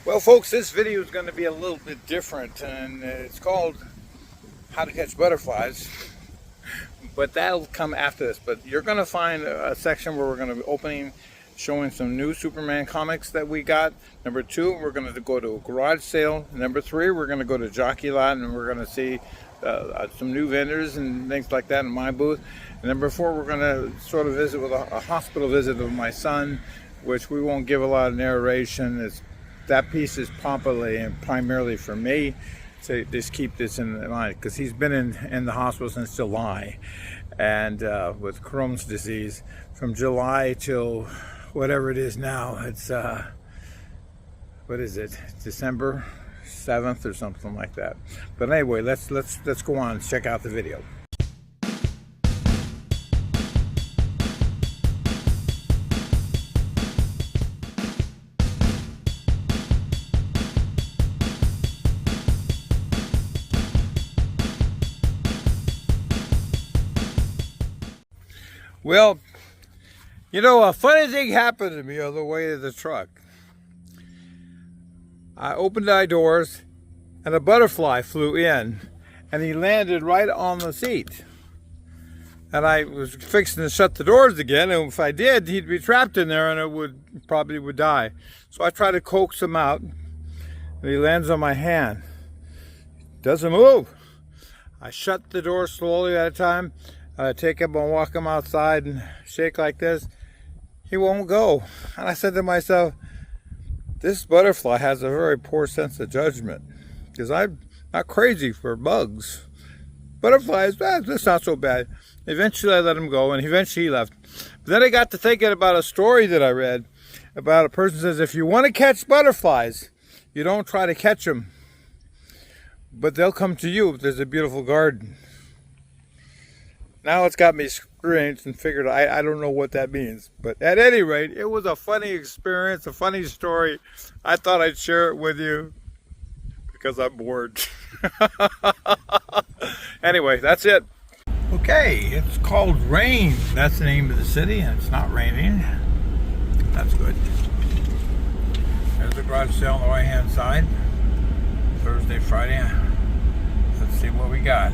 Well, folks, this video is going to be a little bit different, and it's called How to Catch Butterflies, but that'll come after this. But you're going to find a section where we're going to be opening, showing some new Superman comics that we got. Number 2, we're going to go to a garage sale. Number 3, we're going to go to Jockey Lot, and we're going to see some new vendors and things like that in my booth. And number 4, we're going to sort of visit with a hospital visit of my son, which we won't give a lot of narration. That piece is probably and primarily for me, so just keep this in mind, because he's been in the hospital since July, and with Crohn's disease from July till whatever it is now. It's what is it, December 7th or something like that. But anyway, let's go on and check out the video. Well, you know, a funny thing happened to me on the way to the truck. I opened my doors and a butterfly flew in, and he landed right on the seat. And I was fixing to shut the doors again, and if I did, he'd be trapped in there and it probably would die. So I tried to coax him out, and he lands on my hand. Doesn't move. I shut the door slowly at a time. Take him and walk him outside and shake like this. He won't go. And I said to myself, this butterfly has a very poor sense of judgment, because I'm not crazy for bugs. Butterflies, that's not so bad. Eventually I let him go, and eventually he left. But then I got to thinking about a story that I read about a person says, if you want to catch butterflies, you don't try to catch them, but they'll come to you if there's a beautiful garden. Now it's got me strange and figured I don't know what that means. But at any rate, it was a funny experience, a funny story. I thought I'd share it with you because I'm bored. Anyway, that's it. Okay, it's called Rain. That's the name of the city, and it's not raining. That's good. There's the garage sale on the right-hand side. Thursday, Friday. Let's see what we got.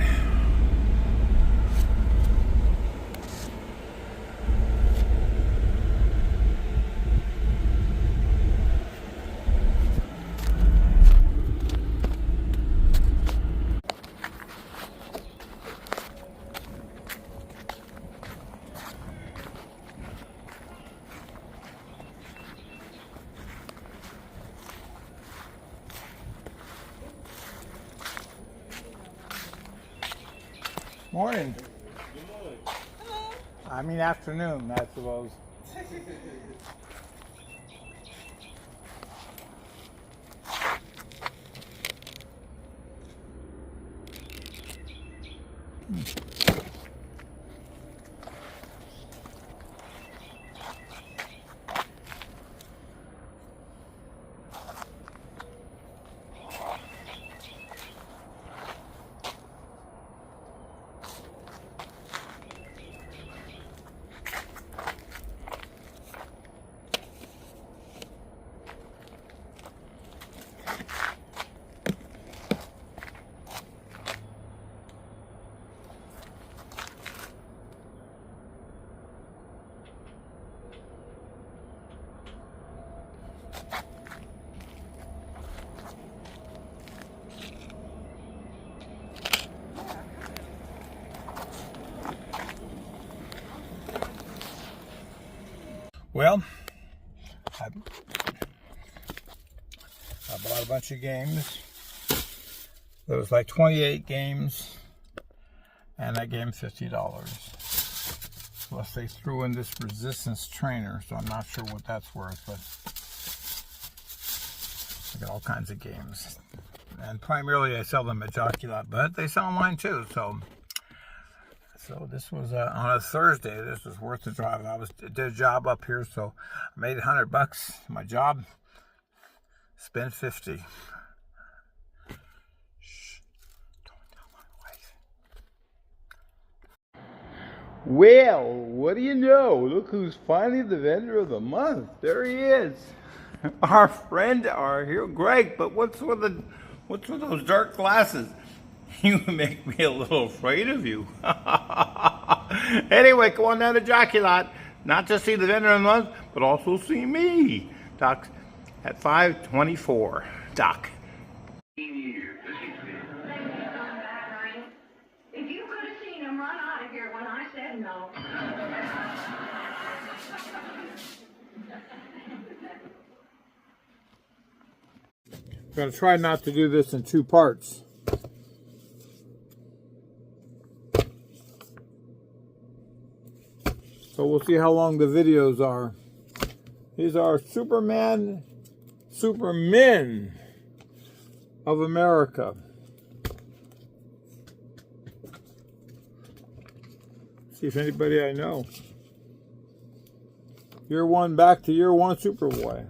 Morning. Good morning. Hello. I mean afternoon, I suppose. Well, I bought a bunch of games. There was like 28 games, and I gave them $50. Plus they threw in this resistance trainer, so I'm not sure what that's worth, but I got all kinds of games. And primarily I sell them at Jockey Lot, but they sell online too, so this was on a Thursday. This was worth the drive. I did a job up here, so I made $100. My job, spent 50. Shh, don't tell my wife. Well, what do you know? Look who's finally the vendor of the month. There he is. Our friend are here, Greg. But what's with those dark glasses? You make me a little afraid of you. Anyway, come on down to Jockey Lot, not to see the vendor in the month, but also see me, Doc, at 524. Doc. If you could have seen him run out of here when I said no. I'm going to try not to do this in 2 parts. So we'll see how long the videos are. These are Supermen of America. See if anybody I know. Year 1 back to Year 1 Superboy.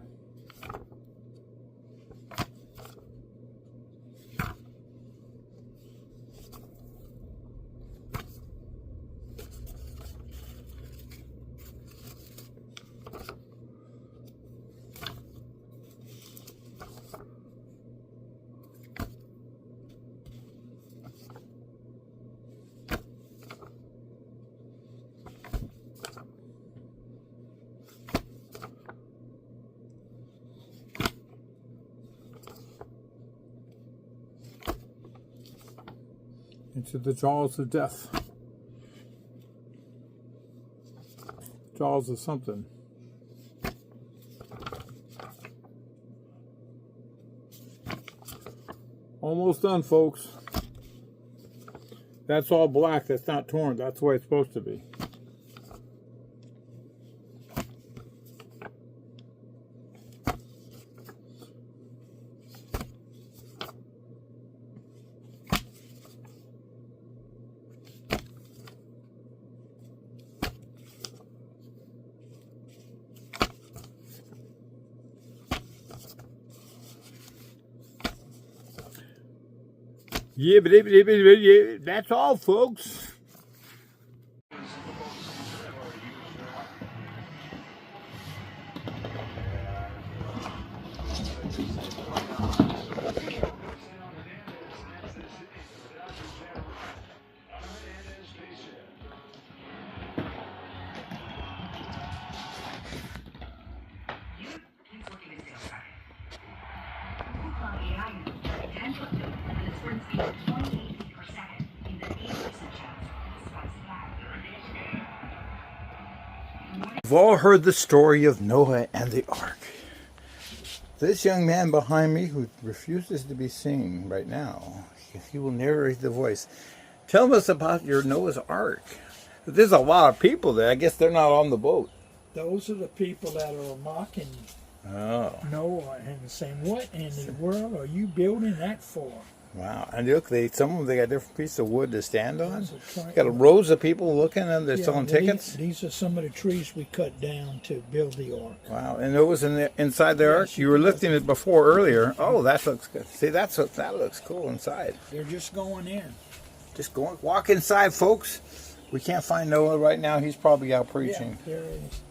Into the jaws of death. Jaws of something. Almost done, folks. That's all black. That's not torn. That's the way it's supposed to be. Yeah, that's all, folks. We've all heard the story of Noah and the Ark. This young man behind me who refuses to be seen right now, he will narrate the voice. Tell us about your Noah's Ark. There's a lot of people there. I guess they're not on the boat. Those are the people that are mocking Noah and saying, "What in the world are you building that for?" Wow. And look, some of them, they got different pieces of wood to stand on. Got rows of people looking and they're selling tickets. These are some of the trees we cut down to build the ark. Wow. And it was inside the ark? You were lifting it before earlier. Oh, that looks good. See, that looks cool inside. They're just going in. Just walk inside, folks. We can't find Noah right now. He's probably out preaching. Yeah, there he is.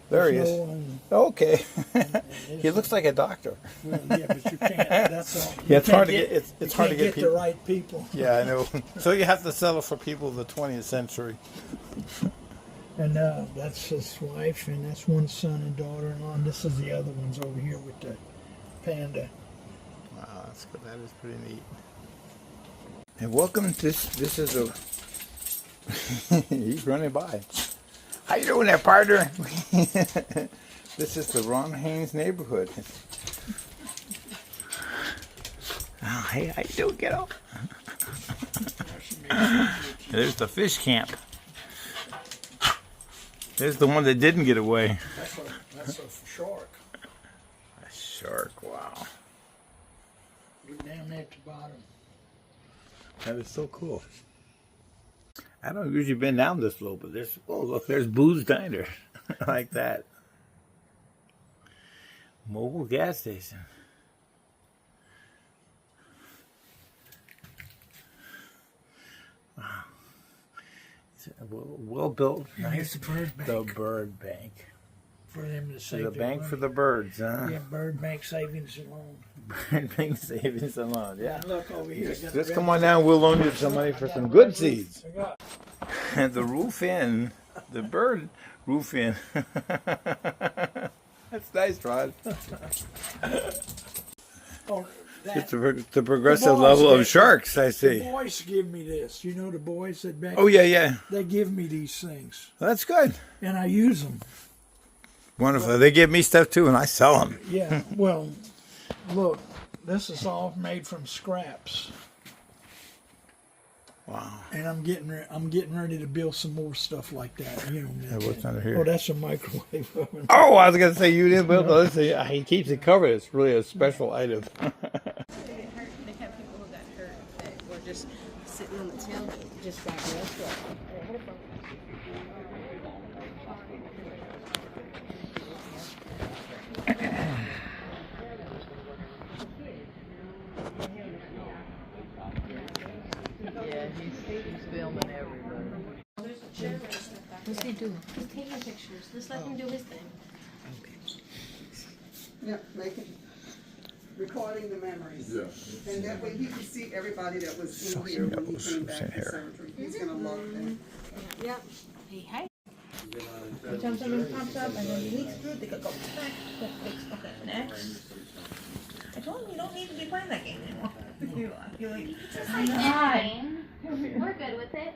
There he is. Okay. He looks like a doctor. Well, yeah, but you can't. That's all. Yeah, it's hard to get. It's hard to get the right people. Yeah, I know. So you have to settle for people of the 20th century. And that's his wife, and that's one son and daughter-in-law. And this is the other ones over here with the panda. Wow, that's good. That is pretty neat. And welcome. This is a. He's running by. How you doing there, partner? This is the Ron Haynes neighborhood. Oh, hey, how you doing, kiddo? There's the fish camp. There's the one that didn't get away. That's a shark. A shark, wow. Look down there at the bottom. That is so cool. I don't usually been down this low, but there's Boo's Diner. Like that. Mobile gas station. Wow. It's well built. Nice. Here's the bird bank. The bird bank. for them to save The their bank money. for the birds, huh? Yeah, Bird Bank Savings and Loan. Bird bank savings and loans, yeah. And look over here. Just come on down, we'll loan you some money for some good seeds. And the roof in, the bird roof in. That's nice, Rod. Oh, It's the progressive level of sharks, I The see. boys give me this. You know the boys that back. Oh, yeah. They give me these things, That's good. and I use them. Wonderful. They give me stuff too, and I sell them. Yeah. Well, look, this is all made from scraps, Wow. and I'm getting ready to build some more stuff like that. You know. Hey, what's under Oh, here? that's a microwave oven. Oh, I was going to say you didn't build this. He keeps it covered. It's really a special item. They have people who got hurt that were just sitting on the tailgate, just got real slow. Yeah, he's filming everybody. What's he doing? He's taking pictures. Let's let him do his thing. Yeah, recording the memories. Yeah. And that way he can see everybody that was in here when he came back from surgery. He's gonna love that. Yep. Hey, hey. Every time something pops up and then he leaks through, they could go back. Okay, next. I told him you don't need to be playing that game anymore. You're like, We're good with it.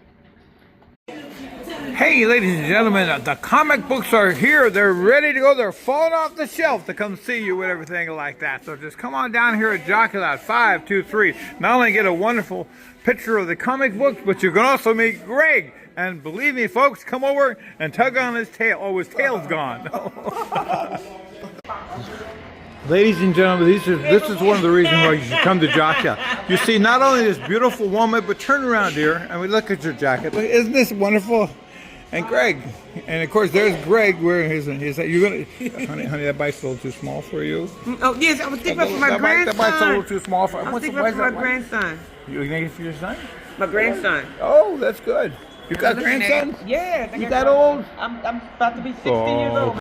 Hey, ladies and gentlemen, the comic books are here. They're ready to go. They're falling off the shelf to come see you with everything like that. So just come on down here at Jockey Lot 523. Not only get a wonderful picture of the comic books, but you can also meet Greg. And believe me, folks, come over and tug on his tail. Oh, his tail's gone. Ladies and gentlemen, this is one of the reasons why you should come to Jockey Lot. You see not only this beautiful woman, but turn around, dear, and we look at your jacket. Look, isn't this wonderful? And Greg, and of course there's Greg wearing his. You're gonna, honey, that bike's a little too small for you. Oh yes, I was thinking for my grandson. That bike's a little too small for. I was thinking for my grandson. You make it for your son? My grandson. Oh, that's good. You got a grandson? Yeah. You that old? I'm about to be 60 years old.